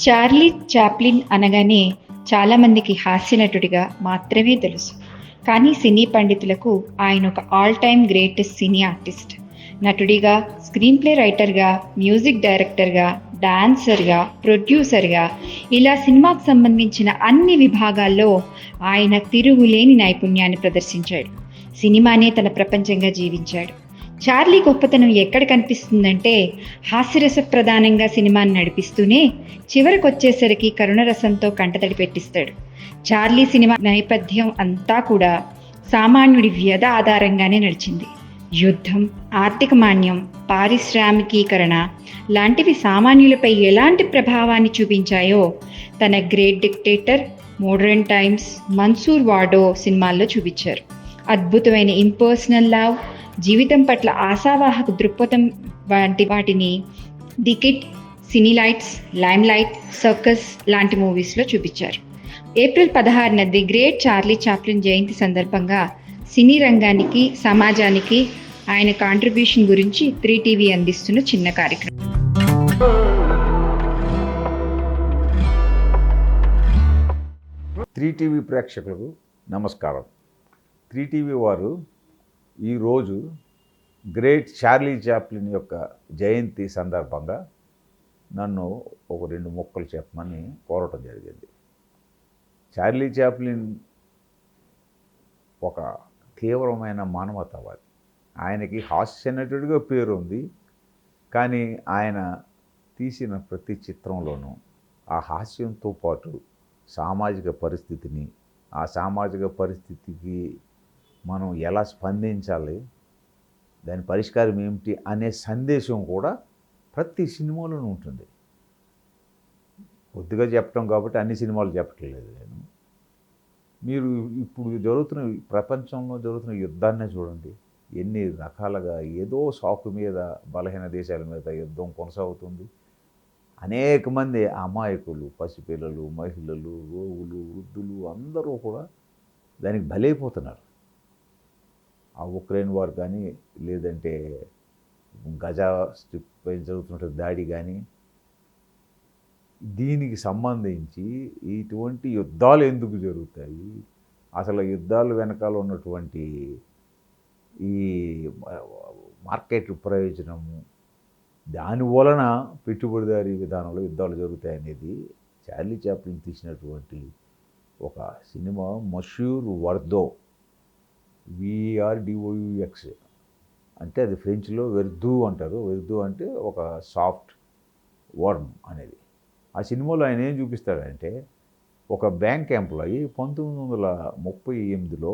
Charlie Chaplin అనగానే చాలామందికి హాస్యనటుడిగా మాత్రమే తెలుసు. కానీ సినీ పండితులకు ఆయన ఒక all time greatest cine artist. నటుడిగా, స్క్రీన్ ప్లే రైటర్గా, మ్యూజిక్ డైరెక్టర్గా, డాన్సర్గా, ప్రొడ్యూసర్గా ఇలా సినిమాకు సంబంధించిన అన్ని విభాగాల్లో ఆయన తిరుగులేని నైపుణ్యాన్ని ప్రదర్శించాడు. సినిమానే తన ప్రపంచంగా జీవించాడు. చార్లీ గొప్పతనం ఎక్కడ కనిపిస్తుందంటే హాస్యరస ప్రధానంగా సినిమాని నడిపిస్తూనే చివరికొచ్చేసరికి కరుణరసంతో కంటతడి పెట్టిస్తాడు. చార్లీ సినిమా నేపథ్యం అంతా కూడా సామాన్యుడి వ్యధ ఆధారంగానే నడిచింది. యుద్ధం, ఆర్థిక మాంద్యం, పారిశ్రామికీకరణ లాంటివి సామాన్యులపై ఎలాంటి ప్రభావాన్ని చూపించాయో తన great dictator, modern times, Mansoor వాడో సినిమాల్లో చూపించారు. అద్భుతమైన ఇంపర్సనల్ లవ్, జీవితం పట్ల ఆశావాహక దృక్పథం వంటి వాటిని the kid, city lights, limelight, circus లాంటి మూవీస్లో చూపించారు. ఏప్రిల్ 16న ది గ్రేట్ చార్లీ చాప్లిన్ జయంతి సందర్భంగా సినీ రంగానికి, సమాజానికి ఆయన కాంట్రిబ్యూషన్ గురించి 3TV అందిస్తున్న చిన్న కార్యక్రమం. 3TV ప్రేక్షకులకు నమస్కారం. 3TV వారు ఈరోజు గ్రేట్ చార్లీ చాప్లిన్ యొక్క జయంతి సందర్భంగా నన్ను ఒక 2 ముక్కలు చెప్పమని కోరటం జరిగింది. చార్లీ చాప్లిన్ ఒక తీవ్రమైన మానవతావాది. ఆయనకి హాస్యనటుడిగా పేరు ఉంది. కానీ ఆయన తీసిన ప్రతి చిత్రంలోనూ ఆ హాస్యంతో పాటు సామాజిక పరిస్థితిని, ఆ సామాజిక పరిస్థితికి మనం ఎలా స్పందించాలి, దాని పరిష్కారం ఏమిటి అనే సందేశం కూడా ప్రతి సినిమాలోనూ ఉంటుంది. కొద్దిగా చెప్పడం కాబట్టి అన్ని సినిమాలు చెప్పట్లేదు నేను. మీరు ఇప్పుడు ప్రపంచంలో జరుగుతున్న యుద్ధాన్నే చూడండి. ఎన్ని రకాలుగా ఏదో సాకు మీద బలహీన దేశాల మీద యుద్ధం కొనసాగుతుంది. అనేక మంది అమాయకులు, పసిపిల్లలు, మహిళలు, రోగులు, వృద్ధులు అందరూ కూడా దానికి బలైపోతున్నారు. ఆ ఉక్రెయిన్ వార్ కానీ, లేదంటే గజా స్ట్రిప్ పై జరుగుతున్న దాడి కానీ, దీనికి సంబంధించి ఇటువంటి యుద్ధాలు ఎందుకు జరుగుతాయి, అసలు యుద్ధాల వెనకాల ఉన్నటువంటి ఈ మార్కెట్ ప్రయోజనము, దాని వలన పెట్టుబడిదారీ విధానంలో యుద్ధాలు జరుగుతాయి అనేది చార్లీ చాప్లిన్ తీసినటువంటి ఒక సినిమా మషూర్ వర్దో, VRDOUX అంటే అది ఫ్రెంచ్లో వెర్దూ అంటారు. వెర్దూ అంటే ఒక సాఫ్ట్ వర్మ్ అనేది. ఆ సినిమాలో ఆయన ఏం చూపిస్తాడంటే, ఒక బ్యాంక్ ఎంప్లాయీ 1938లో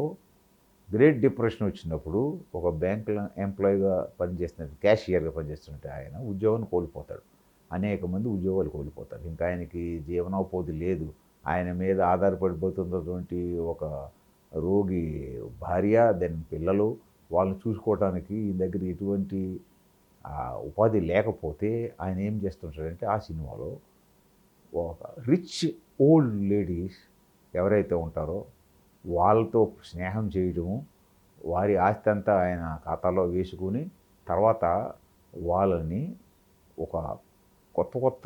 గ్రేట్ డిప్రెషన్ వచ్చినప్పుడు ఒక బ్యాంక్ ఎంప్లాయీగా పనిచేస్తున్నట్టు, క్యాషియర్గా పనిచేస్తున్నట్టు ఆయన ఉద్యోగాన్ని కోల్పోతాడు. అనేక మంది ఉద్యోగాలు కోల్పోతారు. ఇంకా ఆయనకి జీవనోపాధి లేదు. ఆయన మీద ఆధారపడిపోతున్నటువంటి ఒక రోగి భార్య, దెన్ పిల్లలు, వాళ్ళని చూసుకోవడానికి ఈ దగ్గర ఎటువంటి ఉపాధి లేకపోతే ఆయన ఏం చేస్తుంటాడంటే, ఆ సినిమాలో ఒక రిచ్ ఓల్డ్ లేడీస్ ఎవరైతే ఉంటారో వాళ్ళతో స్నేహం చేయడము, వారి ఆస్తి అంతా ఆయన ఖాతాలో వేసుకుని తర్వాత వాళ్ళని ఒక కొత్త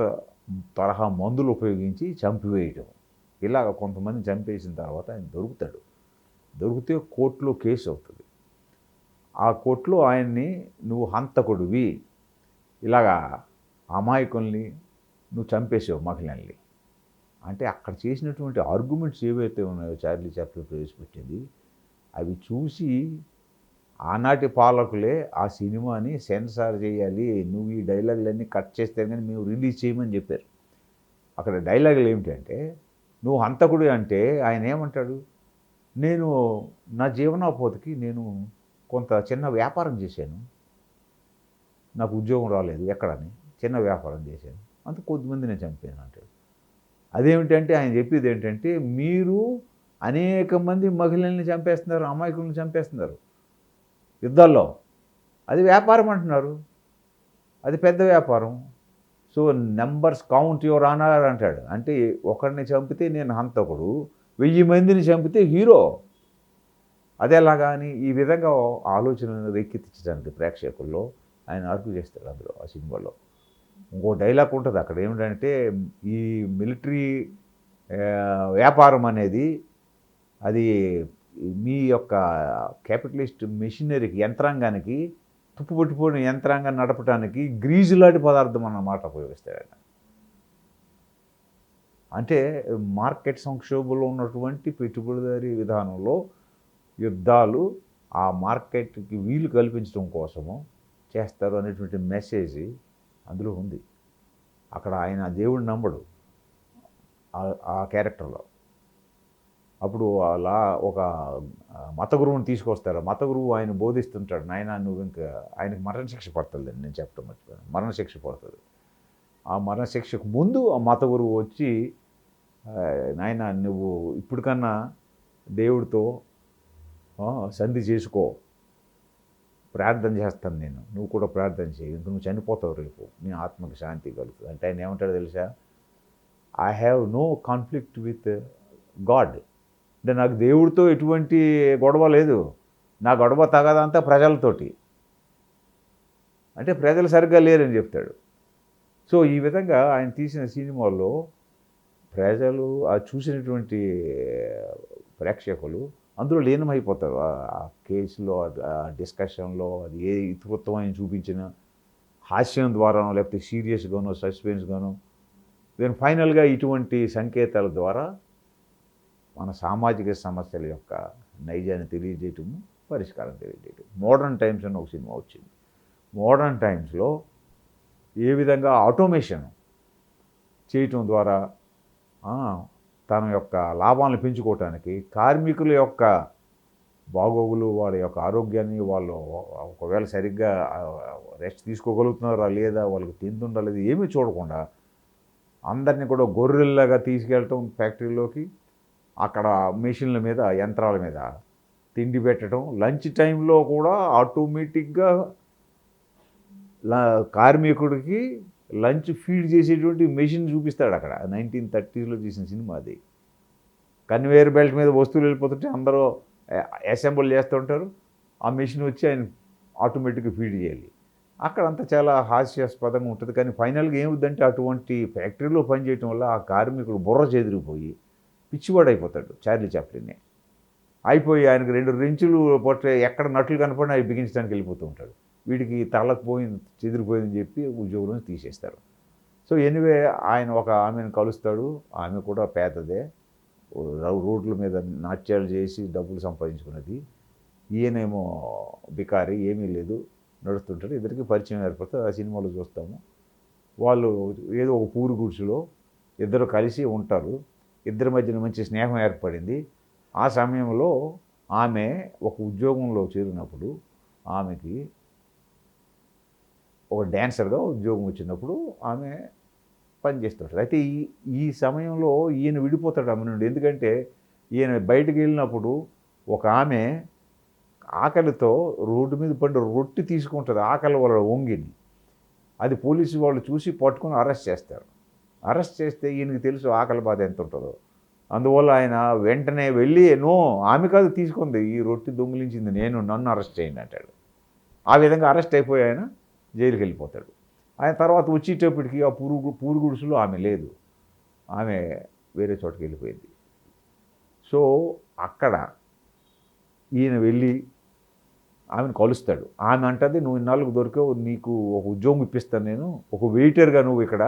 తరహా మందులు ఉపయోగించి చంపివేయటం. ఇలాగ కొంతమంది చంపేసిన తర్వాత ఆయన దొరికితే కోర్టులో కేసు అవుతుంది. ఆ కోర్టులో ఆయన్ని, నువ్వు హంతకుడివి, ఇలాగా అమాయకుల్ని నువ్వు చంపేసావు మహిళల్ని అంటే, అక్కడ చేసినటువంటి ఆర్గ్యుమెంట్స్ ఏవైతే ఉన్నాయో చార్లీ చాప్లిన్ ప్రవేశపెట్టింది, అవి చూసి ఆనాటి పాలకులే ఆ సినిమాని సెన్సార్ చేయాలి, నువ్వు ఈ డైలాగులన్నీ కట్ చేస్తే కానీ మేము రిలీజ్ చేయమని చెప్పారు. అక్కడ డైలాగులు ఏమిటంటే, నువ్వు హంతకుడు అంటే ఆయన ఏమంటాడు, నేను నా జీవనోపాధికి నేను కొంత చిన్న వ్యాపారం చేశాను, నాకు ఉద్యోగం రాలేదు ఎక్కడని, చిన్న వ్యాపారం చేశాను, అంత కొద్దిమంది నేను చంపాను అంటాడు. అదేమిటంటే ఆయన చెప్పేది ఏంటంటే, మీరు అనేక మంది మహిళల్ని చంపేస్తున్నారు, అమాయకులను చంపేస్తున్నారు యుద్ధాల్లో, అది వ్యాపారం అంటున్నారు, అది పెద్ద వ్యాపారం. So numbers count your honour అంటాడు. అంటే ఒకరిని చంపితే నేను హంతకుడు, 1000 మందిని చంపితే హీరో, అదేలాగా అని ఈ విధంగా ఆలోచనలను రేకెత్తించడానికి ప్రేక్షకుల్లో ఆయన ఆర్గ్యూ చేస్తాడు అందులో ఆ సినిమాలో. ఇంకో డైలాగ్ ఉంటుంది అక్కడ ఏమిటంటే, ఈ మిలిటరీ వ్యాపారం అనేది అది మీ యొక్క క్యాపిటలిస్ట్ మెషినరీకి, యంత్రాంగానికి, తుప్పు పట్టిపోయిన యంత్రాంగాన్ని నడపడానికి గ్రీజు లాంటి పదార్థం అన్నమాట ఉపయోగిస్తాడు ఆయన. అంటే మార్కెట్ సంక్షోభంలో ఉన్నటువంటి పెట్టుబడిదారీ విధానంలో యుద్ధాలు ఆ మార్కెట్కి వీలు కల్పించడం కోసము చేస్తారు అనేటువంటి మెసేజ్ అందులో ఉంది. అక్కడ ఆయన దేవుడిని నమ్మడు ఆ క్యారెక్టర్లో. అప్పుడు అలా ఒక మత గురువుని తీసుకొస్తారు. మత గురువు ఆయన బోధిస్తుంటాడు, నాయన నువ్వు ఇంకా, ఆయనకు మరణశిక్ష పడుతుంది, నేను చెప్పడం మర్చిపోయాను, మరణశిక్ష పడుతుంది. ఆ మరణశిక్షకు ముందు ఆ మత గురువు వచ్చి, నాయన నువ్వు ఇప్పటికన్నా దేవుడితో సంధి చేసుకో, ప్రార్థన చేస్తాను నేను, నువ్వు కూడా ప్రార్థన చేయి, ఇంక నువ్వు చనిపోతావు రేపు, నీ ఆత్మకు శాంతి కలుగుతుంది. అంటే ఆయన ఏమంటాడో తెలుసా, I have no conflict with God. అంటే నాకు దేవుడితో ఎటువంటి గొడవ లేదు, నా గొడవ తగదంతా ప్రజలతోటి. అంటే ప్రజలు సరిగ్గా లేరని చెప్తాడు. సో ఈ విధంగా ఆయన తీసిన సినిమాల్లో ప్రజలు ఆ చూసినటువంటి ప్రేక్షకులు అందులో లీనమైపోతారు. ఆ కేసులో, ఆ డిస్కషన్లో, అది ఏ ఇతృత్వమైన చూపించిన హాస్యం ద్వారానో, లేకపోతే సీరియస్గానో, సస్పెన్స్గానో, దెన్ ఫైనల్గా ఇటువంటి సంకేతాల ద్వారా మన సామాజిక సమస్యల యొక్క నైజాన్ని తెలియజేయటము, పరిష్కారం తెలియజేయటం. మోడర్న్ టైమ్స్ అని ఒక సినిమా వచ్చింది. మోడర్న్ టైమ్స్లో ఏ విధంగా ఆటోమేషన్ చేయటం ద్వారా తన యొక్క లాభాలను పెంచుకోవటానికి, కార్మికుల యొక్క బాగోగులు, వాళ్ళ యొక్క ఆరోగ్యాన్ని, వాళ్ళు ఒకవేళ సరిగ్గా రెస్ట్ తీసుకోగలుగుతున్నారా లేదా, వాళ్ళకి తింటుందా లేదా ఏమీ చూడకుండా అందరినీ కూడా గొర్రెల్లాగా తీసుకెళ్ళటం ఫ్యాక్టరీలోకి, అక్కడ మెషిన్ల మీద, యంత్రాల మీద తిండి పెట్టడం. లంచ్ టైంలో కూడా ఆటోమేటిక్గా కార్మికుడికి లంచ్ ఫీడ్ చేసేటువంటి మెషిన్ చూపిస్తాడు అక్కడ. 1930s తీసిన సినిమా అది. కన్వేయర్ బెల్ట్ మీద వస్తువులు వెళ్ళిపోతుంటే అందరూ అసెంబుల్ చేస్తుంటారు, ఆ మెషిన్ వచ్చి ఆయన ఆటోమేటిక్గా ఫీడ్ చేయాలి. అక్కడంతా చాలా హాస్యాస్పదంగా ఉంటుంది. కానీ ఫైనల్గా ఏముందంటే, అటువంటి ఫ్యాక్టరీలో పనిచేయటం వల్ల ఆ కార్మికుడు బుర్ర చెదిరిపోయి పిచ్చివాడైపోతాడు, చార్లీ చాప్లిన్ అయిపోయి, ఆయనకు 2 రెంచులు పొట్టే ఎక్కడ నట్లు కనపడినా అవి బిగించడానికి వెళ్ళిపోతూ ఉంటాడు. వీడికి తలకు పోయింది, చెదిరిపోయిందని చెప్పి ఉద్యోగం తీసేస్తారు. సో ఎనివే ఆయన ఒక ఆమెను కలుస్తాడు, ఆమె కూడా పేదదే, రోడ్ల మీద నాట్యాలు చేసి డబ్బులు సంపాదించుకున్నది. ఈయనేమో బికారి, ఏమీ లేదు, నడుస్తుంటాడు. ఇద్దరికి పరిచయం ఏర్పడుతుంది. ఆ సినిమాలో చూస్తాము. వాళ్ళు ఏదో ఒక పూరు గుడిసెలో ఇద్దరు కలిసి ఉంటారు. ఇద్దరి మధ్యన మంచి స్నేహం ఏర్పడింది. ఆ సమయంలో ఆమె ఒక ఉద్యోగంలో చేరినప్పుడు ఆమెకి ఒక డ్యాన్సర్గా ఉద్యోగం వచ్చినప్పుడు ఆమె పనిచేస్తుంటాడు. అయితే ఈ సమయంలో ఈయన విడిపోతాడు ఆమె నుండి. ఎందుకంటే ఈయన బయటికి వెళ్ళినప్పుడు ఒక ఆమె ఆకలితో రోడ్డు మీద పడి రొట్టె తీసుకుంటుంది, ఆకలి వాళ్ళ వంగిని. అది పోలీసు వాళ్ళు చూసి పట్టుకొని అరెస్ట్ చేస్తారు. అరెస్ట్ చేస్తే ఈయనకి తెలుసు ఆకలి బాధ ఎంత ఉంటుందో. అందువల్ల ఆయన వెంటనే వెళ్ళి, నో, ఆమె కాదు తీసుకుంది, ఈ రొట్టె దొంగిలించింది నేను, నన్ను అరెస్ట్ చేయండి అంటాడు. ఆ విధంగా అరెస్ట్ అయిపోయి ఆయన జైలుకి వెళ్ళిపోతాడు. ఆయన తర్వాత వచ్చేటప్పటికి ఆ పూరు గుడిసెలో ఆమె లేదు, ఆమె వేరే చోటుకి వెళ్ళిపోయింది. సో అక్కడ ఈయన వెళ్ళి ఆమెను కలుస్తాడు. ఆమె అంటుంది, నువ్వు ఇన్నాళ్ళకు దొరికావు, నీకు ఒక ఉద్యోగం ఇప్పిస్తాను నేను, ఒక వెయిటర్గా నువ్వు ఇక్కడ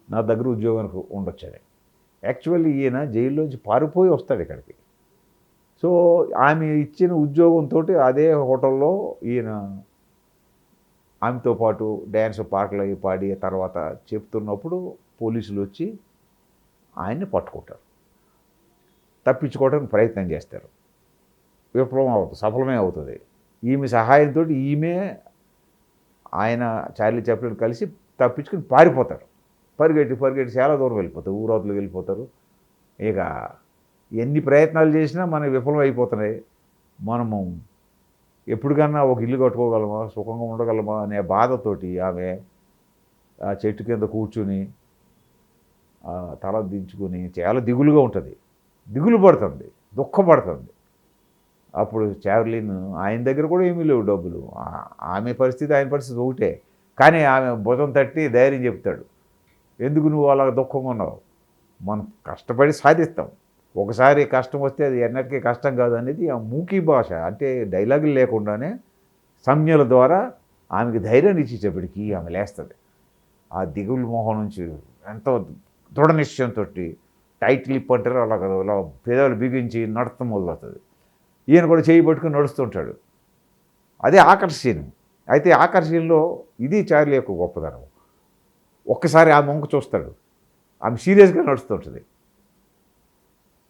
నా దగ్గర ఉద్యోగానికి ఉండొచ్చని. యాక్చువల్లీ ఈయన జైల్లోంచి పారిపోయి వస్తాడు ఇక్కడికి. సో ఆమె ఇచ్చిన ఉద్యోగంతో అదే హోటల్లో ఈయన ఆమెతో పాటు డ్యాన్స్ పాటలు అవి పాడి తర్వాత చెప్తున్నప్పుడు పోలీసులు వచ్చి ఆయన్ని పట్టుకుంటారు, తప్పించుకోవడానికి ప్రయత్నం చేస్తారు. విఫలం అవుతుంది, సఫలమే అవుతుంది. ఈమె సహాయంతో ఈమె ఆయన చార్లీ చాప్లిన్ కలిసి తప్పించుకుని పారిపోతారు. పరిగెట్టి చాలా దూరం వెళ్ళిపోతారు, ఊరవతలకు వెళ్ళిపోతారు. ఇక ఎన్ని ప్రయత్నాలు చేసినా మనకి విఫలం అయిపోతున్నాయి. మనము ఎప్పటికన్నా ఒక ఇల్లు కట్టుకోగలమా, సుఖంగా ఉండగలమా అనే బాధతోటి ఆమె ఆ చెట్టు కింద కూర్చుని తల దించుకొని చాలా దిగులుగా ఉంటుంది, దిగులు పడుతుంది, దుఃఖపడుతుంది. అప్పుడు చార్లిన్, ఆయన దగ్గర కూడా ఏమీ లేవు డబ్బులు, ఆమె పరిస్థితి ఆయన పరిస్థితి ఒకటే. కానీ ఆమె భుజం తట్టి ధైర్యం చెప్తాడు. ఎందుకు నువ్వు అలా దుఃఖంగా ఉన్నావు, మనం కష్టపడి సాధిస్తాం, ఒకసారి కష్టం వస్తే అది ఎన్నటికీ కష్టం కాదు అనేది ఆ మూకీ భాష, అంటే డైలాగులు లేకుండానే సంజ్ఞల ద్వారా ఆమెకి ధైర్యాన్ని ఇచ్చేటప్పటికి ఆమె లేస్తుంది. ఆ దిగులు మొహం నుంచి ఎంతో దృఢ నిశ్చయంతో టైట్ లిప్ అంటారు అలా పేదలు బిగించి నడతం మొదలవుతుంది. ఈయన కూడా చేయి పట్టుకుని నడుస్తుంటాడు. అదే ఆకర్షణ. అయితే ఆకర్షణలో ఇది చార్లీ యొక్క గొప్పదనం. ఒక్కసారి ఆమె వంక చూస్తాడు, ఆమె సీరియస్గా నడుస్తుంటుంది,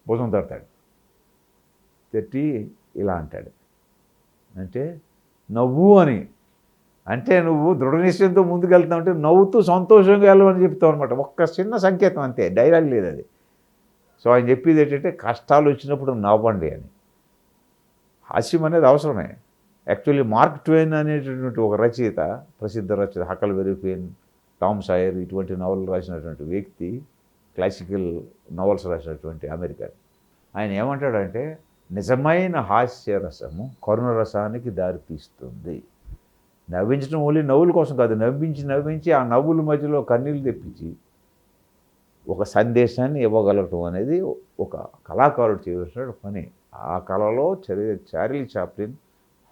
భుజం తడతాడు, తట్టి ఇలా అంటాడు, అంటే నవ్వు అని, అంటే నువ్వు దృఢ నిశ్చయంతో ముందుకు వెళ్తావు అంటే నవ్వుతూ సంతోషంగా వెళ్ళమని చెప్తావు అనమాట. ఒక్క చిన్న సంకేతం అంతే, డైలాగ్ లేదు అది. సో ఆయన చెప్పేది ఏంటంటే కష్టాలు వచ్చినప్పుడు నవ్వండి అని. హాస్యం అనేది అవసరమే. యాక్చువల్లీ మార్క్ ట్వెయిన్ అనేటటువంటి ఒక రచయిత, ప్రసిద్ధ రచయిత, హకల్బెరీ ఫిన్, టామ్ సాయర్ ఇటువంటి నవలలు రాసినటువంటి వ్యక్తి, క్లాసికల్ నవల్స్ రాసినటువంటి అమెరికన్, ఆయన ఏమంటాడంటే నిజమైన హాస్యరసము కరుణరసానికి దారితీస్తుంది. నవ్వించడం ఓన్లీ నవ్వుల కోసం కాదు, నవ్వించి ఆ నవ్వుల మధ్యలో కన్నీళ్ళు తెప్పించి ఒక సందేశాన్ని ఇవ్వగలగటం అనేది ఒక కళాకారుడు చేయవలసిన పని. ఆ కళలో చార్లీ చాప్లిన్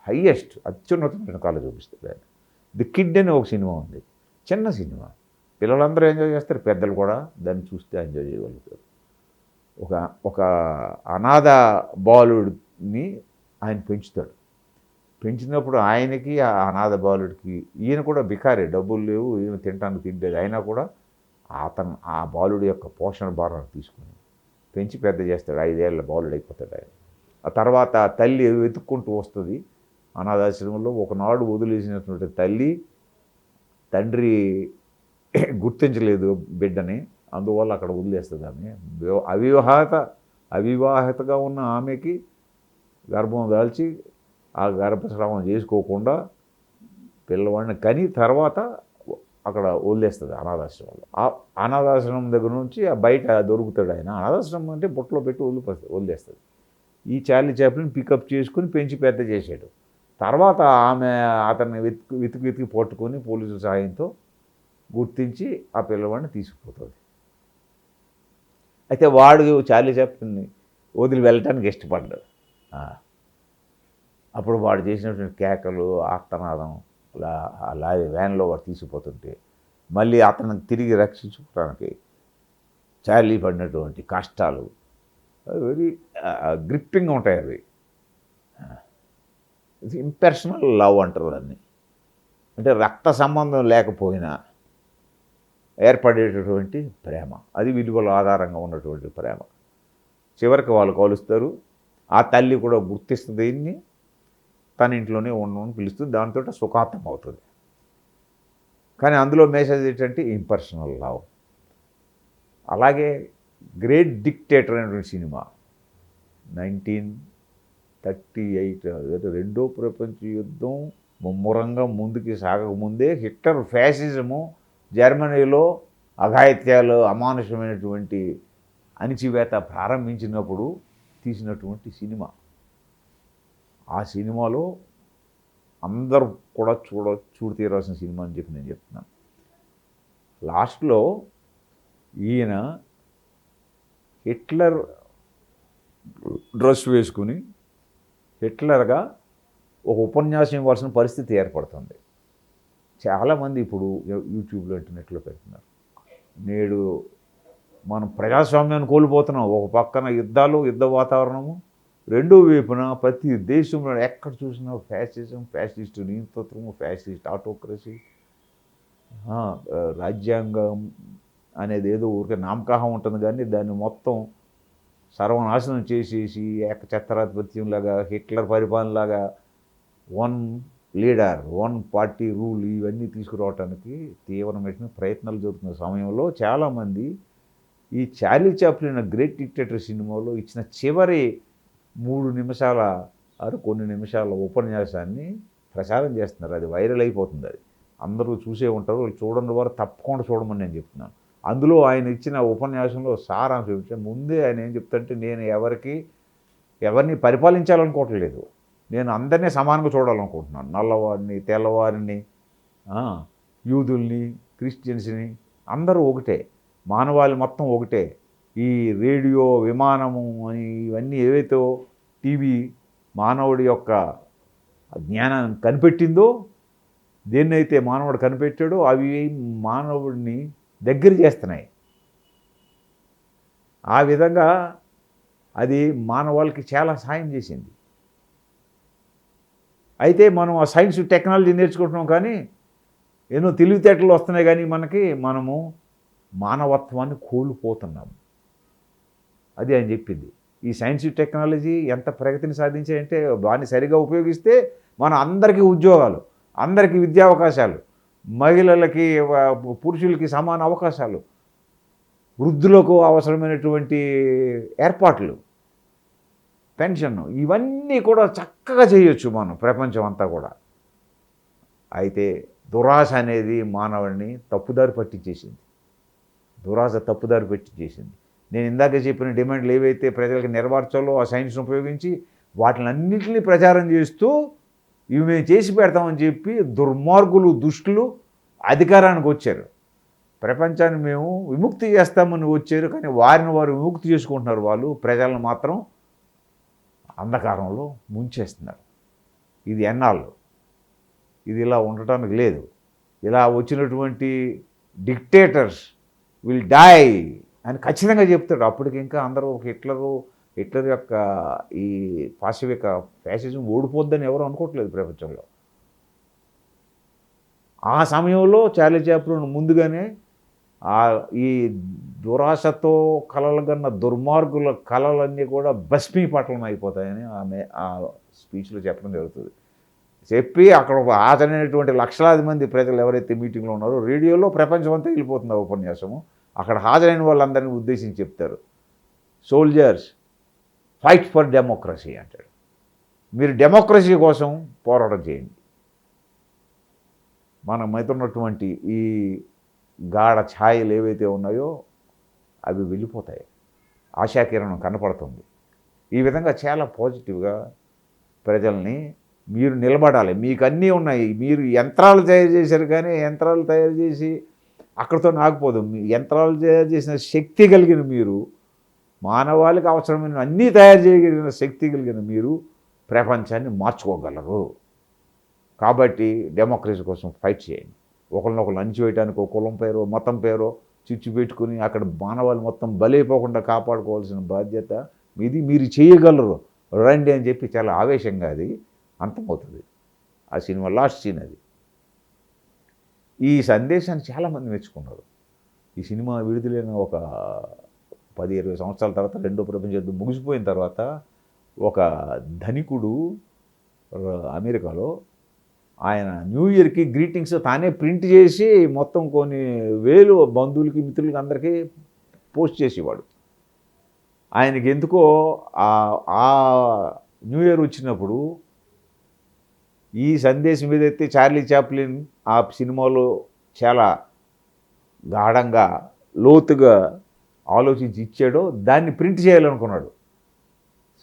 హయ్యెస్ట్ అత్యున్నతమైన కళ చూపిస్తాడు ఆయన. ది కిడ్ అని ఒక సినిమా ఉంది, చిన్న సినిమా, పిల్లలందరూ ఎంజాయ్ చేస్తారు, పెద్దలు కూడా దాన్ని చూస్తే ఎంజాయ్ చేయగలుగుతారు. ఒక అనాథ బాలుడిని ఆయన పెంచుతాడు. పెంచినప్పుడు ఆయనకి ఆ అనాథ బాలుడికి, ఈయన కూడా బికారే, డబ్బులు లేవు, ఈయన తినడానికి తిండేది, అయినా కూడా ఆ బాలుడి యొక్క పోషణ భారాన్ని తీసుకుని పెంచి పెద్ద చేస్తాడు. 5 ఏళ్ళ బాలుడు అయిపోతాడు ఆయన. ఆ తర్వాత తల్లి వెతుక్కుంటూ వస్తుంది అనాథాశ్రమంలో. ఒకనాడు వదిలేసినటువంటి తల్లి తండ్రి గుర్తించలేదు బిడ్డని, అందువల్ల అక్కడ వదిలేస్తుంది ఆమె. అవివాహితగా ఉన్న ఆమెకి గర్భం దాల్చి ఆ గర్భస్రావం చేసుకోకుండా పిల్లవాడిని కని తర్వాత అక్కడ వదిలేస్తుంది అనాథాశ్రమంలో. ఆ అనాథాశ్రమం దగ్గర నుంచి ఆ బయట దొరుకుతాడు ఆయన. అనాథాశ్రమం అంటే బుట్టలో పెట్టి వదిలేస్తుంది. ఈ చార్లీ చాప్లిన్ పికప్ చేసుకుని పెంచి పెద్ద చేశాడు. తర్వాత ఆమె అతన్ని వెతికి పట్టుకొని పోలీసుల సాయంతో గుర్తించి ఆ పిల్లవాడిని తీసుకుపోతుంది. అయితే వాడు చార్లీ చాప్లిన్ని వదిలి వెళ్ళటానికి ఇష్టపడ్డాడు. అప్పుడు వాడు చేసినటువంటి కేకలు, ఆర్తనాదం, లారీ వ్యాన్లో వాడు తీసుకుపోతుంటే మళ్ళీ అతను తిరిగి రక్షించుకోవడానికి చార్లీ పడినటువంటి కష్టాలు వెరీ గ్రిప్పింగ్గా ఉంటాయి. అవి ఇంపర్సనల్ లవ్ అంటారు దాన్ని. అంటే రక్త సంబంధం లేకపోయినా ఏర్పడేటటువంటి ప్రేమ, అది విలువల ఆధారంగా ఉన్నటువంటి ప్రేమ. చివరికి వాళ్ళు కలుస్తారు. ఆ తల్లి కూడా గుర్తిస్తుంది దీన్ని, తన ఇంట్లోనే ఉండమని పిలుస్తుంది, దాంతో సుఖాంతం అవుతుంది. కానీ అందులో మెసేజ్ ఏంటంటే ఇంపర్సనల్ లవ్. అలాగే గ్రేట్ డిక్టేటర్ అనేటువంటి సినిమా 1938, రెండో ప్రపంచ యుద్ధం ముమ్మరంగా ముందుకి సాగకముందే హిట్లర్ ఫ్యాసిజము జర్మనీలో అఘాయిత్యాలు, అమానుషమైనటువంటి అణిచివేత ప్రారంభించినప్పుడు తీసినటువంటి సినిమా. ఆ సినిమాలో అందరూ కూడా చూడు తీరాల్సిన సినిమా అని చెప్పి నేను చెప్తున్నాను. లాస్ట్లో ఈయన హిట్లర్ డ్రెస్ వేసుకుని హిట్లర్గా ఒక ఉపన్యాసం ఇవ్వాల్సిన పరిస్థితి ఏర్పడుతుంది. చాలామంది ఇప్పుడు యూట్యూబ్లో ఇంటర్నెట్లో పెడుతున్నారు. నేడు మనం ప్రజాస్వామ్యాన్ని కోల్పోతున్నాం. ఒక పక్కన యుద్ధాలు, యుద్ధ వాతావరణము, రెండో వైపున ప్రతి దేశంలో ఎక్కడ చూసినా ఫ్యాసిజం, ఫ్యాసిస్ట్ నియంతృత్వము, ఫ్యాసిస్ట్ ఆటోక్రసీ, రాజ్యాంగం అనేది ఏదో ఊరికే నామకాహం ఉంటుంది, కానీ దాన్ని మొత్తం సర్వనాశనం చేసేసి ఏకఛత్రాధిపత్యంలాగా, హిట్లర్ పరిపాలనలాగా, one leader, one party rule, ఇవన్నీ తీసుకురావడానికి తీవ్రమైన ప్రయత్నాలు జరుగుతున్న సమయంలో చాలామంది ఈ చార్లీ చాప్లిన్ గ్రేట్ డిక్టేటర్ సినిమాలో ఇచ్చిన చివరి 3 నిమిషాల కొన్ని నిమిషాల ఉపన్యాసాన్ని ప్రచారం చేస్తున్నారు. అది వైరల్ అయిపోతుంది. అది అందరూ చూసే ఉంటారు. చూడని వారు తప్పకుండా చూడమని నేను చెప్తున్నాను. అందులో ఆయన ఇచ్చిన ఉపన్యాసంలో సారాంశం ముందే ఆయన ఏం చెప్తాడంటే, నేను ఎవరిని పరిపాలించాలనుకోవట్లేదు, నేను అందరినీ సమానంగా చూడాలనుకుంటున్నాను. నల్లవారిని, తెల్లవారిని, యూదుల్ని, క్రిస్టియన్స్ని అందరూ ఒకటే, మానవాళి మొత్తం ఒకటే. ఈ రేడియో, విమానము అని ఇవన్నీ ఏవైతే టీవీ మానవుడి యొక్క జ్ఞానాన్ని కనిపెట్టిందో, దేన్నైతే మానవుడు కనిపెట్టాడో అవి మానవుడిని దగ్గర చేస్తున్నాయి. ఆ విధంగా అది మానవాళికి చాలా సాయం చేసింది. అయితే మనం ఆ సైన్స్ టెక్నాలజీ నేర్చుకుంటున్నాం, కానీ ఎన్నో తెలివితేటలు వస్తున్నాయి, కానీ మనము మానవత్వాన్ని కోల్పోతున్నాము. అది ఆయన చెప్పింది. ఈ సైన్స్ టెక్నాలజీ ఎంత ప్రగతిని సాధించాయంటే దాన్ని సరిగా ఉపయోగిస్తే మన అందరికీ ఉద్యోగాలు, అందరికీ విద్యా అవకాశాలు, మహిళలకి పురుషులకి సమాన అవకాశాలు, వృద్ధులకు అవసరమైనటువంటి ఏర్పాట్లు, పెన్షన్, ఇవన్నీ కూడా చక్కగా చేయొచ్చు మనం ప్రపంచం అంతా కూడా. అయితే దురాశ అనేది మానవుడిని తప్పుదారి పట్టించేసింది. దురాశ తప్పుదారి పట్టించేసింది. నేను ఇందాక చెప్పిన డిమాండ్లు ఏవైతే ప్రజలకు నెరవేర్చాలో ఆ సైన్స్ను ఉపయోగించి వాటిని అన్నింటినీ ప్రచారం చేస్తూ ఇవి మేము చేసి పెడతామని చెప్పి దుర్మార్గులు, దుష్టులు అధికారానికి వచ్చారు. ప్రపంచాన్ని మేము విముక్తి చేస్తామని వచ్చారు, కానీ వారిని వారు విముక్తి చేసుకుంటున్నారు. వాళ్ళు ప్రజలను మాత్రం అంధకారంలో ముంచేస్తున్నారు. ఇది ఎన్నాళ్ళు? ఇది ఇలా ఉండటానికి లేదు. ఇలా వచ్చినటువంటి డిక్టేటర్స్ విల్ డై అని ఖచ్చితంగా చెప్తాడు. అప్పటికి ఇంకా అందరూ హిట్లర్ యొక్క ఈ పాశవిక ఫ్యాసిజం ఓడిపోద్దని ఎవరు అనుకోవట్లేదు ప్రపంచంలో. ఆ సమయంలో చార్లీ చాప్లిన్ ముందుగానే ఈ దురాశతో కలలుగన్న దుర్మార్గుల కళలన్నీ కూడా భస్మీపటలం అయిపోతాయని ఆమె ఆ స్పీచ్లో చెప్పడం జరుగుతుంది. చెప్పి అక్కడ హాజరైనటువంటి లక్షలాది మంది ప్రజలు ఎవరైతే మీటింగ్లో ఉన్నారో, రేడియోలో ప్రపంచం అంతా వెళ్ళిపోతుంది ఆ ఉపన్యాసము. అక్కడ హాజరైన వాళ్ళందరినీ ఉద్దేశించి చెప్తారు, సోల్జర్స్ ఫైట్ ఫర్ డెమోక్రసీ అంటాడు. మీరు డెమోక్రసీ కోసం పోరాటం చేయండి. మన మీదున్నటువంటి ఈ గాఢ ఛాయలు ఏవైతే ఉన్నాయో అవి వెళ్ళిపోతాయి, ఆశాకిరణం కనపడుతుంది. ఈ విధంగా చాలా పాజిటివ్గా ప్రజల్ని మీరు నిలబడాలి. మీకు అన్నీ ఉన్నాయి, మీరు యంత్రాలు తయారు చేశారు, కానీ యంత్రాలు తయారు చేసి అక్కడితో ఆగిపోదు. మీ యంత్రాలు తయారు చేసిన శక్తి కలిగిన మీరు, మానవాళికి అవసరమైన అన్నీ తయారు చేయగలిగిన శక్తి కలిగిన మీరు ప్రపంచాన్ని మార్చుకోగలరు. కాబట్టి డెమోక్రసీ కోసం ఫైట్ చేయండి. ఒకరినొకరు అణిచివేయడానికి ఒక కులం పేరో మతం పేరో చిచ్చు పెట్టుకుని అక్కడ మానవాళి మొత్తం బలైపోకుండా కాపాడుకోవాల్సిన బాధ్యత మీది. మీరు చేయగలరు, రండి అని చెప్పి చాలా ఆవేశంగా అది అంతమవుతుంది. ఆ సినిమా లాస్ట్ సీన్ అది. ఈ సందేశాన్ని చాలామంది మెచ్చుకున్నారు. ఈ సినిమా విడుదలైన ఒక 10-20 సంవత్సరాల తర్వాత, రెండో ప్రపంచ యుద్ధం ముగిసిపోయిన తర్వాత, ఒక ధనికుడు అమెరికాలో ఆయన న్యూ ఇయర్కి గ్రీటింగ్స్ తానే ప్రింట్ చేసి మొత్తం కొన్ని వేలు బంధువులకి, మిత్రులకి అందరికీ పోస్ట్ చేసేవాడు. ఆయనకి ఎందుకో ఆ న్యూ ఇయర్ వచ్చినప్పుడు ఈ సందేశం ఏదైతే చార్లీ చాప్లిన్ ఆ సినిమాలో చాలా గాఢంగా లోతుగా ఆలోచించి ఇచ్చాడో దాన్ని ప్రింట్ చేయాలనుకున్నాడు.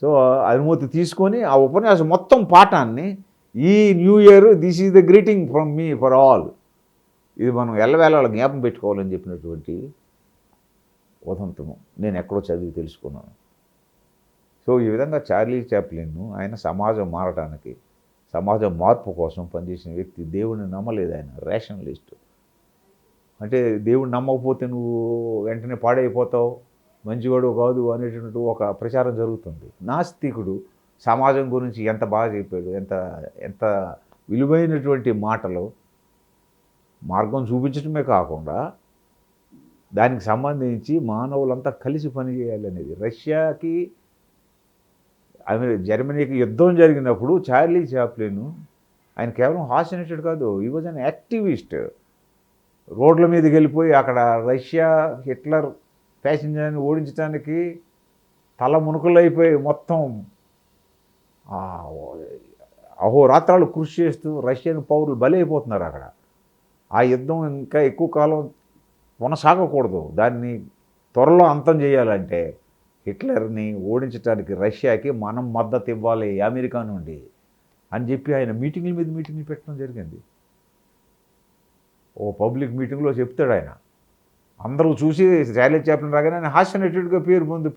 సో అనుమతి తీసుకొని ఆ ఉపన్యాసం మొత్తం పాఠాన్ని, ఈ new year this is the greeting from me for all, ఇది మనం ఎల్లవేళ జ్ఞాపం పెట్టుకోవాలని చెప్పినటువంటి ఉదంతము నేను ఎక్కడో చదివి తెలుసుకున్నాను. సో ఈ విధంగా చార్లీ చాప్లిన్ ఆయన సమాజం మారటానికి, సమాజం మార్పు కోసం పనిచేసిన వ్యక్తి. దేవుడిని నమ్మలేదు ఆయన, రేషనలిస్ట్. అంటే దేవుడిని నమ్మకపోతే నువ్వు వెంటనే పాడైపోతావు, మంచివాడు కాదు అనేటువంటి ఒక ప్రచారం జరుగుతుంది. నాస్తికుడు సమాజం గురించి ఎంత బాగా చెప్పాడు, ఎంత విలువైనటువంటి మాటలు, మార్గం చూపించడమే కాకుండా దానికి సంబంధించి మానవులంతా కలిసి పనిచేయాలి అనేది. రష్యాకి జర్మనీకి యుద్ధం జరిగినప్పుడు చార్లీ చాప్లిన్ ఆయన కేవలం హాస్య నటుడు కాదు, ఈ వాజ్ అన్ యాక్టివిస్ట్. రోడ్ల మీదకి వెళ్ళిపోయి అక్కడ రష్యా హిట్లర్ ప్యాసింజర్ని ఓడించడానికి తల మునుకలైపోయి మొత్తం అహోరాత్రాలు కృషి చేస్తూ రష్యన్ పౌరులు బలైపోతున్నారు అక్కడ. ఆ యుద్ధం ఇంకా ఎక్కువ కాలం కొనసాగకూడదు, దాన్ని త్వరలో అంతం చేయాలంటే హిట్లర్ని ఓడించడానికి రష్యాకి మనం మద్దతు ఇవ్వాలి అమెరికా నుండి అని చెప్పి ఆయన మీటింగ్ల మీద మీటింగ్లు పెట్టడం జరిగింది. ఓ పబ్లిక్ మీటింగ్లో చెప్తాడు ఆయన. అందరూ చూసి చార్లీ చాప్లిన్ రాగానే ఆయన హాస్య నటుడిగా పేరుంది.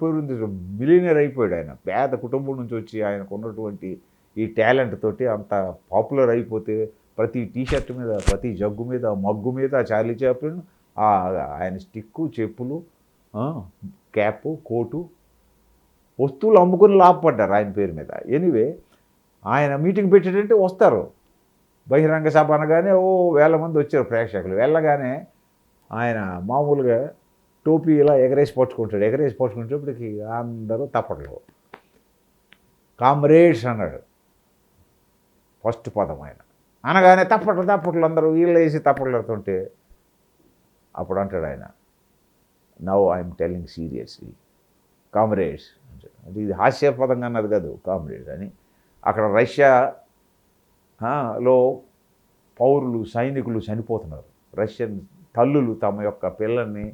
మిలియనర్ అయిపోయాడు ఆయన. పేద కుటుంబం నుంచి వచ్చి ఆయనకు ఉన్నటువంటి ఈ టాలెంట్ తోటి అంత పాపులర్ అయిపోతే ప్రతి టీషర్ట్ మీద, ప్రతి జగ్గు మీద, మగ్గు మీద చార్లీ చాప్లిన్, ఆయన స్టిక్కు, చెప్పులు, క్యాపు, కోటు, వస్తువులు అమ్ముకుని లాభపడ్డారు ఆయన పేరు మీద. ఎనీవే ఆయన మీటింగ్ పెట్టేటంటే వస్తారు. బహిరంగ సభ అనగానే వేల మంది వచ్చారు ప్రేక్షకులు. వెళ్ళగానే ఆయన మామూలుగా టోపీ ఇలా ఎగరేసి పట్టుకుంటేప్పటికి అందరూ తప్పట్లు. కామ్రేడ్స్ అన్నాడు ఫస్ట్ పదం ఆయన. అనగానే తప్పట్లు అందరూ వీళ్ళు వేసి తప్పట్లు పెడుతుంటే అప్పుడు అంటాడు ఆయన, now I'm telling seriously comrades అంటే ఇది హాస్యాస్పదంగా అన్నది కాదు కామ్రేడ్స్ అని. అక్కడ రష్యాలో పౌరులు, సైనికులు చనిపోతున్నారు. రష్యన్ తల్లులు తమ యొక్క పిల్లల్ని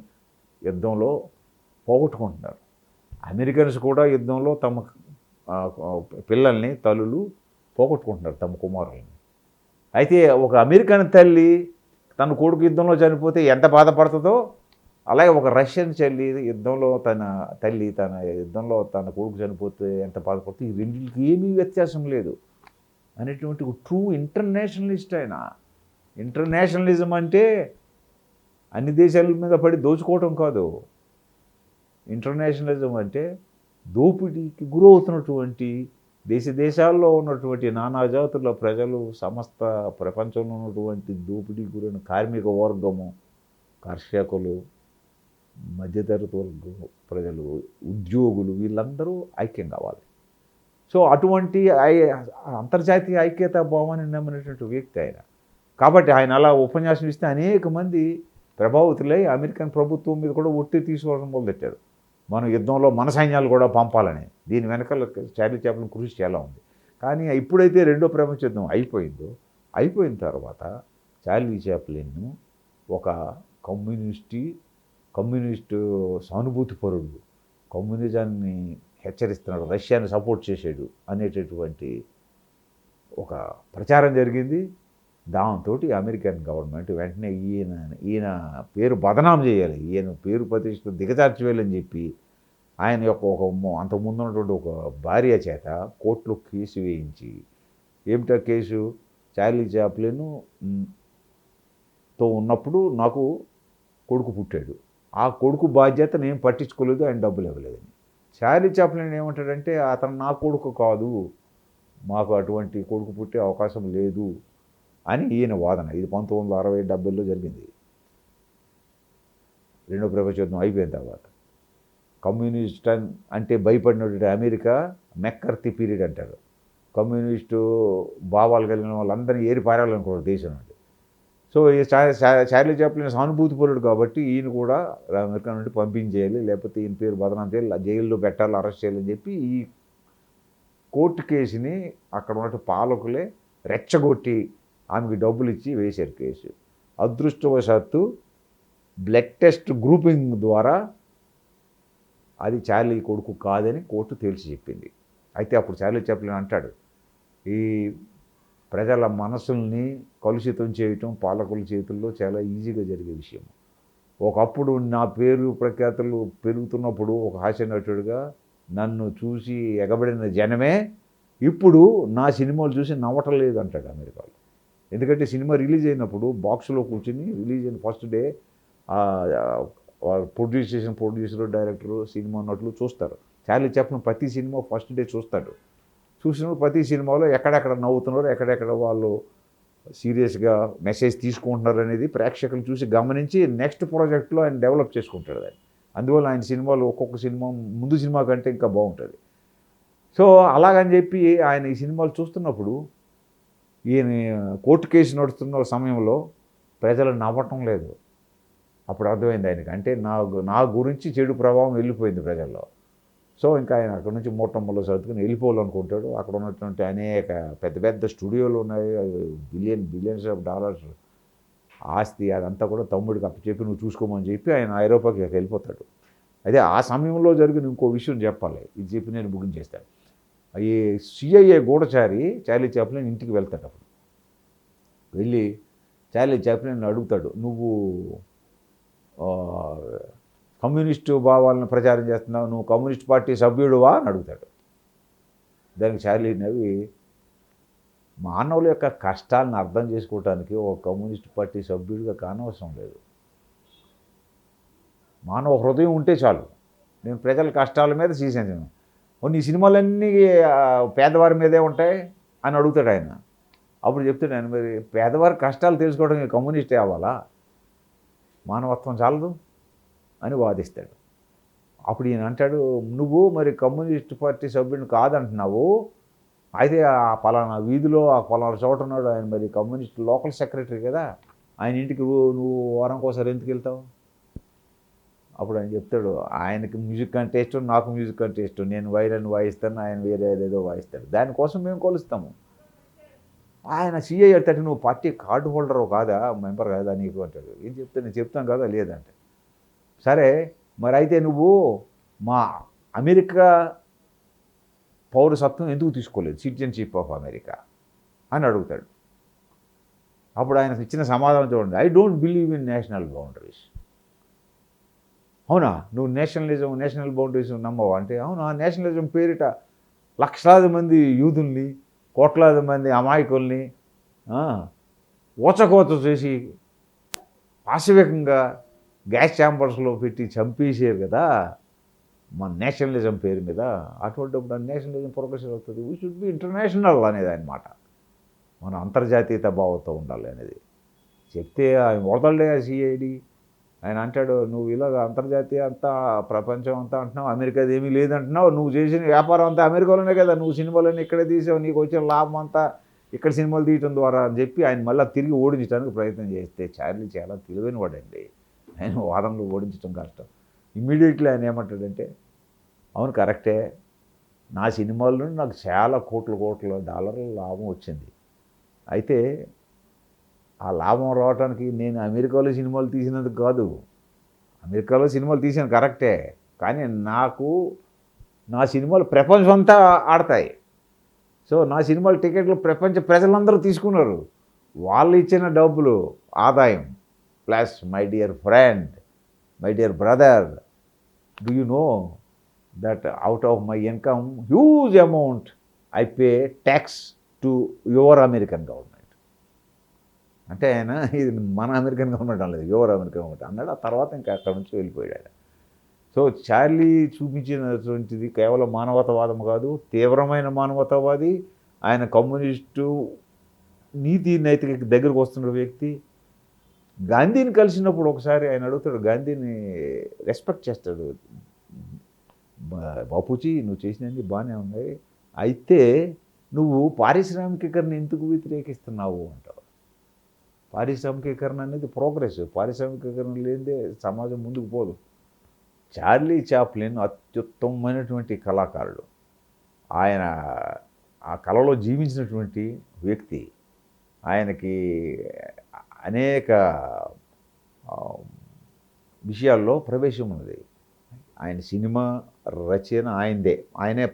యుద్ధంలో పోగొట్టుకుంటున్నారు. అమెరికన్స్ కూడా యుద్ధంలో తమ పిల్లల్ని, తల్లులు పోగొట్టుకుంటున్నారు, తమ కుమారుల్ని. అయితే ఒక అమెరికన్ తల్లి తన కొడుకు యుద్ధంలో చనిపోతే ఎంత బాధపడుతుందో, అలాగే ఒక రష్యన్ చెల్లి యుద్ధంలో తన కొడుకు చనిపోతే ఎంత బాధపడుతుంది. ఈ రెండింటికి ఏమీ వ్యత్యాసం లేదు అనేటువంటి ట్రూ ఇంటర్నేషనలిస్ట్ ఆయన. ఇంటర్నేషనలిజం అంటే అన్ని దేశాల మీద పడి దోచుకోవటం కాదు. ఇంటర్నేషనలిజం అంటే దోపిడీకి గురవుతున్నటువంటి దేశాల్లో ఉన్నటువంటి నానా జాతుల ప్రజలు, సమస్త ప్రపంచంలో ఉన్నటువంటి దోపిడీ గురైన కార్మిక వర్గము, కర్షకులు, మధ్యతరగతి వర్గం ప్రజలు, ఉద్యోగులు, వీళ్ళందరూ ఐక్యం కావాలి. సో అటువంటి అంతర్జాతీయ ఐక్యతా భావాన్ని నమ్మినటువంటి వ్యక్తి ఆయన. కాబట్టి ఆయన అలా ఉపన్యాసం ఇస్తే అనేక మంది ప్రభావితులై అమెరికన్ ప్రభుత్వం మీద కూడా ఒత్తిడి తీసుకోవడం మొదలెట్టారు. మనం యుద్ధంలో మన సైన్యాలు కూడా పంపాలని. దీని వెనకాల చార్లీ చాప్లిన్ కృషి చాలా ఉంది. కానీ ఎప్పుడైతే రెండో ప్రపంచ యుద్ధం అయిపోయిన తర్వాత చార్లీ చాప్లిన్ ఒక కమ్యూనిస్టు సానుభూతిపరుడు, కమ్యూనిజాన్ని హెచ్చరిస్తున్నాడు, రష్యాని సపోర్ట్ చేసాడు అనేటటువంటి ఒక ప్రచారం జరిగింది. దాంతో అమెరికన్ గవర్నమెంట్ వెంటనే ఈయన పేరు బదనాం చేయాలి, ఈయన పేరు ప్రతిష్ట దిగజార్చివేయాలని చెప్పి ఆయన యొక్క అంతకుముందు ఉన్నటువంటి ఒక భార్య చేత కోర్టులో కేసు వేయించి, ఏమిటా కేసు, చార్లీ చాప్లిన్తో ఉన్నప్పుడు నాకు కొడుకు పుట్టాడు, ఆ కొడుకు బాధ్యత నేను పట్టించుకోలేదు, ఆయన డబ్బులు ఇవ్వలేదని. చార్లీ చాప్లిన్ ఏమంటాడంటే అతను నా కొడుకు కాదు, మాకు అటువంటి కొడుకు పుట్టే అవకాశం లేదు అని ఈయన వాదన. ఇది 1960-70లో జరిగింది, రెండో ప్రపంచ యుద్ధం అయిపోయిన తర్వాత. కమ్యూనిస్ట్ అంటే భయపడినటువంటి అమెరికా మెక్కర్తీ పీరియడ్ అంటారు. కమ్యూనిస్టు భావాలు కలిగిన వాళ్ళందరినీ ఏరి పారాలనుకోరు దేశం నుండి. సో ఈ చార్లీ చాప్లిన్ సానుభూతిపరుడు కాబట్టి ఈయన కూడా అమెరికా నుండి పంపించేయాలి, లేకపోతే ఈయన పేరు బదనాం చేయాలి, జైల్లో పెట్టాలి, అరెస్ట్ చేయాలని చెప్పి ఈ కోర్టు కేసుని అక్కడ ఉన్న పాలకులే రెచ్చగొట్టి ఆమెకి డబ్బులు ఇచ్చి వేశారు కేసు. అదృష్టవశాత్తు బ్లడ్ టెస్ట్ గ్రూపింగ్ ద్వారా అది చార్లీ కొడుకు కాదని కోర్టు తేల్చి చెప్పింది. అయితే అప్పుడు చార్లీ చాప్లిన్ అంటాడు, ఈ ప్రజల మనసుల్ని కలుషితం చేయటం పాలకుల చేతుల్లో చాలా ఈజీగా జరిగే విషయం. ఒకప్పుడు నా పేరు ప్రఖ్యాతులు పెరుగుతున్నప్పుడు ఒక హాస్య నటుడిగా నన్ను చూసి ఎగబడిన జనమే ఇప్పుడు నా సినిమాలు చూసి నవ్వటం లేదు అంటాడు అమెరికాలో. ఎందుకంటే సినిమా రిలీజ్ అయినప్పుడు బాక్స్లో కూర్చుని రిలీజ్ అయిన first day producer, director, cinema నటులు చూస్తారు. చార్లీ చాప్లిన్ ప్రతి సినిమా ఫస్ట్ డే చూస్తాడు. చూసినప్పుడు ప్రతి సినిమాలో ఎక్కడెక్కడ నవ్వుతున్నారు, ఎక్కడెక్కడ వాళ్ళు సీరియస్గా మెసేజ్ తీసుకుంటున్నారు అనేది ప్రేక్షకులు చూసి గమనించి నెక్స్ట్ ప్రాజెక్ట్లో ఆయన డెవలప్ చేసుకుంటాడు ఆయన. అందువల్ల ఆయన సినిమాలు ఒక్కొక్క సినిమా ముందు సినిమా కంటే ఇంకా బాగుంటుంది. సో అలాగని చెప్పి ఆయన ఈ సినిమాలు చూస్తున్నప్పుడు ఈయన కోర్టు కేసు నడుస్తున్న సమయంలో ప్రజలు నవ్వటం లేదు. అప్పుడు అర్థమైంది ఆయనకి, అంటే నా గురించి చెడు ప్రభావం వెళ్ళిపోయింది ప్రజల్లో. సో ఇంకా ఆయన అక్కడ నుంచి మూటమ్మలో సర్దుకుని వెళ్ళిపోవాలనుకుంటాడు. అక్కడ ఉన్నటువంటి అనేక పెద్ద పెద్ద స్టూడియోలు ఉన్నాయి, బిలియన్స్ ఆఫ్ డాలర్స్ ఆస్తి, అదంతా కూడా తమ్ముడికి అప్పచెప్పి నువ్వు చూసుకోమని చెప్పి ఆయన ఐరోపాకి వెళ్ళిపోతాడు. అయితే ఆ సమయంలో జరిగిన ఇంకో విషయం చెప్పాలి, ఇది చెప్పి నేను ముగించేస్తాను. ఈ సిఐఏ గూఢచారి చార్లీ చాప్లిన్ ఇంటికి వెళ్తాడు. అప్పుడు వెళ్ళి చార్లీ చాప్లిన్ అడుగుతాడు, నువ్వు ఆ, కమ్యూనిస్టు భావాలను ప్రచారం చేస్తున్నావు, నువ్వు కమ్యూనిస్ట్ పార్టీ సభ్యుడువా అని అడుగుతాడు. దానికి చార్లీ నవ్వి, మానవుల యొక్క కష్టాలను అర్థం చేసుకోవటానికి ఒక కమ్యూనిస్ట్ పార్టీ సభ్యుడిగా కానవసరం లేదు. మానవ హృదయం ఉంటే చాలు. నేను ప్రజల కష్టాల మీద సీసాను. నీ సినిమాలన్నీ పేదవారి మీదే ఉంటాయి అని అడుగుతాడు ఆయన. అప్పుడు చెప్తాడు ఆయన, మరి పేదవారి కష్టాలు తెలుసుకోవడానికి కమ్యూనిస్టే అవ్వాలా, మానవత్వం చాలదు అని వాదిస్తాడు. అప్పుడు ఈయన అంటాడు, నువ్వు మరి కమ్యూనిస్ట్ పార్టీ సభ్యుడిని కాదంటున్నావు, అయితే ఆ పలానా వీధిలో ఆ పలానా చోట ఉన్నాడు ఆయన, మరి కమ్యూనిస్ట్ లోకల్ సెక్రటరీ కదా, ఆయన ఇంటికి నువ్వు వారంకోసారి ఎందుకు వెళ్తావు? అప్పుడు ఆయన చెప్తాడు, ఆయనకి మ్యూజిక్ అంటే ఇష్టం, నాకు మ్యూజిక్ అంటే ఇష్టం, నేను వైరన్ వాయిస్తాను, ఆయన వేరే ఏదో వాయిస్తాడు, దానికోసం మేము కొలుస్తాము. ఆయన సీఐ అంటాడు, నువ్వు పార్టీ కార్డు హోల్డరు కాదా, మెంబర్ కాదా నీకు అంటాడు. ఏం చెప్తాను, నేను చెప్తాను కదా, లేదంటే సరే మరి అయితే నువ్వు మా అమెరికా పౌరసత్వం ఎందుకు తీసుకోలేదు, సిటిజన్షిప్ ఆఫ్ అమెరికా అని అడుగుతాడు. అప్పుడు ఆయన ఇచ్చిన సమాధానం చూడండి, I don't believe in national boundaries. అవునా, నువ్వు నేషనల్ బౌండరీస్ నమ్మవు అంటే, అవునా, నేషనలిజం పేరిట లక్షలాది మంది యూదుల్ని, కోట్లాది మంది అమాయకుల్ని ఊచకోత చేసి పాశవికంగా గ్యాస్ ఛాంబర్స్లో పెట్టి చంపేసారు కదా మన నేషనలిజం పేరు మీద. అటువంటిప్పుడు నేషనలిజం ప్రోగ్రెసివ్ అవుతుంది, వీ షుడ్ బి ఇంటర్నేషనల్ అనేది ఆయన మాట. మనం అంతర్జాతీయత భావంతో ఉండాలి అనేది చెప్తే ఆయన వదలడే సిఐడి. ఆయన అంటాడు, నువ్వు ఇలాగ అంతర్జాతీయ అంతా ప్రపంచం అంతా అంటున్నావు, అమెరికాది ఏమీ లేదంటున్నావు, నువ్వు చేసిన వ్యాపారం అంతా అమెరికాలోనే కదా, నువ్వు సినిమాలన్నీ ఇక్కడే తీసావు, నీకు వచ్చిన లాభం అంతా ఇక్కడ సినిమాలు తీయటం ద్వారా అని చెప్పి ఆయన మళ్ళీ తిరిగి ఓడించడానికి ప్రయత్నం చేస్తే, చార్లీ చాలా తెలివైన వాడండి, ఆయన వాదనలు ఓడించడం కష్టం. ఇమ్మీడియట్లీ ఆయన ఏమంటాడంటే, అవును కరెక్టే, నా సినిమాల నుండి నాకు చాలా కోట్ల డాలర్ల లాభం వచ్చింది, అయితే ఆ లాభం రావడానికి నేను అమెరికాలో సినిమాలు తీసినందుకు కాదు, అమెరికాలో సినిమాలు తీసాను కరెక్టే, కానీ నాకు నా సినిమాలు ప్రపంచం అంతా ఆడతాయి. సో నా సినిమాల టికెట్లు ప్రపంచ ప్రజలందరూ తీసుకున్నారు, వాళ్ళు ఇచ్చిన డబ్బులు ఆదాయం plus my dear friend, my dear brother, do you know that out of my income huge amount I pay tax to your American government. అంటే ఆయన ఇది మన అమెరికన్ గవర్నమెంట్ అనలేదు, యువర్ అమెరికన్ గవర్నమెంట్ అన్నాడు. ఆ తర్వాత ఇంకా అక్కడ నుంచి వెళ్ళిపోయాడు. సో చార్లీ చూపించినటువంటిది కేవలం మానవతావాదం కాదు, తీవ్రమైన మానవతావాది. ఆయన కమ్యూనిస్టు నీతి నైతిక దగ్గరకు వస్తున్న వ్యక్తి. గాంధీని కలిసినప్పుడు ఒకసారి ఆయన అడుగుతాడు, గాంధీని రెస్పెక్ట్ చేస్తాడు, బాపూజీ నువ్వు చేసినవన్నీ బాగానే ఉన్నాయి, అయితే నువ్వు పారిశ్రామికీకరణ ఎందుకు వ్యతిరేకిస్తున్నావు అంటావు. పారిశ్రామికీకరణ అనేది ప్రోగ్రెస్, పారిశ్రామికీకరణ లేనిదే సమాజం ముందుకు పోదు. చార్లీ చాప్లిన్ అత్యుత్తమమైనటువంటి కళాకారుడు, ఆయన ఆ కళలో జీవించినటువంటి వ్యక్తి. ఆయనకి అనేక విషయాల్లో ప్రవేశం ఉన్నది. ఆయన సినిమా రచన ఆయనదే. ఆయనే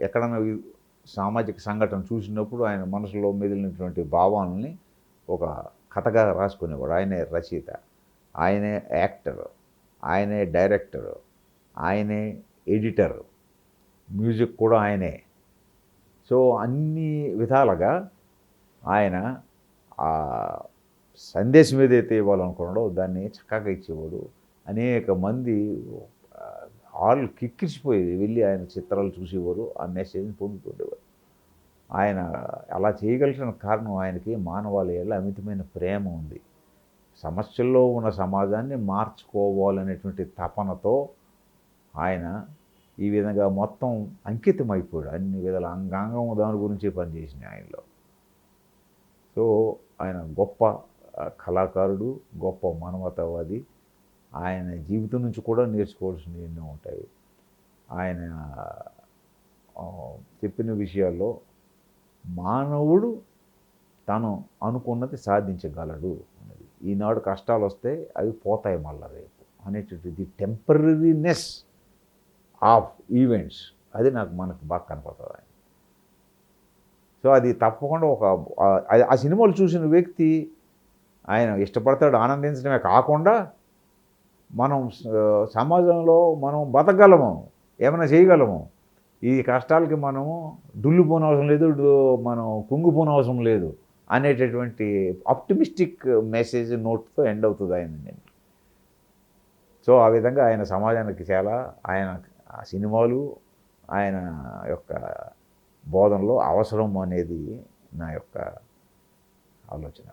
ఎక్కడన్నా సామాజిక సంఘటన చూసినప్పుడు ఆయన మనసులో మెదిలినటువంటి భావాలని ఒక కథగా రాసుకునేవాడు. ఆయనే రచయిత, ఆయనే యాక్టర్, ఆయనే డైరెక్టర్, ఆయనే ఎడిటర్, మ్యూజిక్ కూడా ఆయనే. సో అన్ని విధాలుగా ఆయన ఆ సందేశం ఏదైతే ఇవ్వాలనుకున్నాడో దాన్ని చక్కగా ఇచ్చేవాడు. అనేక మంది ఆళ్ళు కిక్కిరిసిపోయేది వెళ్ళి ఆయన చిత్రాలు చూసేవారు, ఆ మెసేజ్ని పొందుతుండేవారు. ఆయన అలా చేయగలిగిన కారణం ఆయనకి మానవాళి ఏళ్ళ అమితమైన ప్రేమ ఉంది. సమస్యల్లో ఉన్న సమాజాన్ని మార్చుకోవాలనేటువంటి తపనతో ఆయన ఈ విధంగా మొత్తం అంకితం అయిపోయాడు. అన్ని విధాల అంగాంగం దాని గురించి పనిచేసింది ఆయనలో. సో ఆయన గొప్ప కళాకారుడు, గొప్ప మానవతావాది. ఆయన జీవితం నుంచి కూడా నేర్చుకోవాల్సినవి ఎన్నో ఉంటాయి. ఆయన చెప్పిన విషయాల్లో మానవుడు తను అనుకున్నది సాధించగలడు అనేది. ఈనాడు కష్టాలు వస్తే అవి పోతాయి మళ్ళా రేపు అనేటువంటిది టెంపరీనెస్ ఆఫ్ ఈవెంట్స్, అది మనకు బాగా కనపడుతుంది ఆయన. సో అది తప్పకుండా ఆ సినిమాలు చూసిన వ్యక్తి ఆయన ఇష్టపడతాడు, ఆనందించడమే కాకుండా మనం సమాజంలో మనం బతకగలము, ఏమైనా చేయగలము. ఈ కష్టాలకి మనము డుల్లిపోనవసరం లేదు, మనం కుంగిపోనవసరం లేదు అనేటటువంటి ఆప్టిమిస్టిక్ మెసేజ్ నోట్తో ఎండ్ అవుతుంది ఆయన. సో ఆ విధంగా ఆయన సమాజానికి చాలా ఆయన ఆ సినిమాలు ఆయన యొక్క బోధనలో అవసరం అనేది నా యొక్క ఆలోచన.